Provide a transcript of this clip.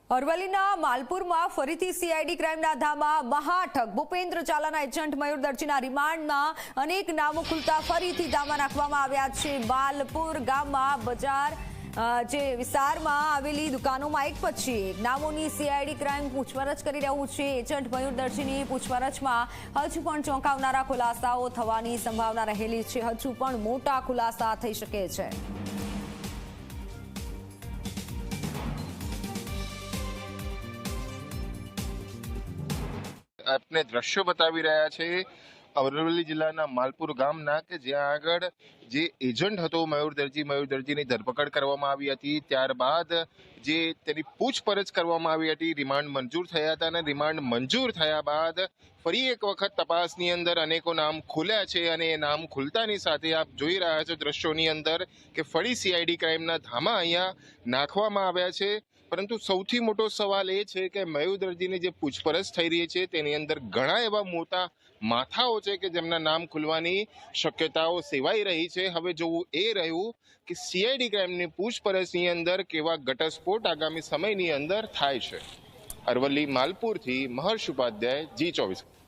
અરવલ્લીના માલપુરમાં ફરીથી CID ક્રાઇમના ધામા મહાઠગ Bhupendra ચાલાના agent મયુર દરજીના રિમાન્ડમાં અનેક નામો ખુલતા ફરીથી ધામા નાખવામાં આવ્યા છે। માલપુર ગામમાં બજાર જે વિસ્તારમાં આવેલી દુકાનોમાં એક પછી એક નામોની સીઆઈડી ક્રાઇમ પૂછપરછ કરી રહ્યું છે। એજન્ટ મયુર દરજીની પૂછપરછમાં હજુ પણ ચોંકાવનારા ખુલાસાઓ થવાની સંભાવના રહેલી છે। હજુ પણ મોટા ખુલાસા થઈ શકે છે। आपने दृश्यों बतावी रहा है अरवल्ली जिल्लाना मालपुर गामना के ज्यां आगळ जे एजंट हतो मयूर दर्जीनी धरपकड़ करवामां आवी हती। त्यारबाद जे तेनी पूछपरछ करवामां आवी हती। रिमांड मंजूर थया हता अने रिमांड मंजूर थया बाद फरी एक वखत तपासनी अंदर अनेको नाम खुल्या छे अने ए नाम खुलतानी साथे आप जोई रह्या छो दृश्योनी अंदर के फरी सीआईडी क्राइमना धामा अहींया नाखवामां आव्या छे। परंतु सौथी मोटो सवाल ए छे के मयूर दर्जीनी जे पूछपरछ थई रही छे तेनी अंदर घणा एवा मोटा माथाओ छे के जेमना नाम खुलवानी शक्यताओ सेवाई रही छे। हवे जोवुं ए रह्युं के सीआईडी क्राइमनी पूछपरछनी अंदर केवा घटस्फोट आगामी समयनी अंदर थाय छे। अरवल्ली मालपुरथी महर्ष उपाध्याय, G24।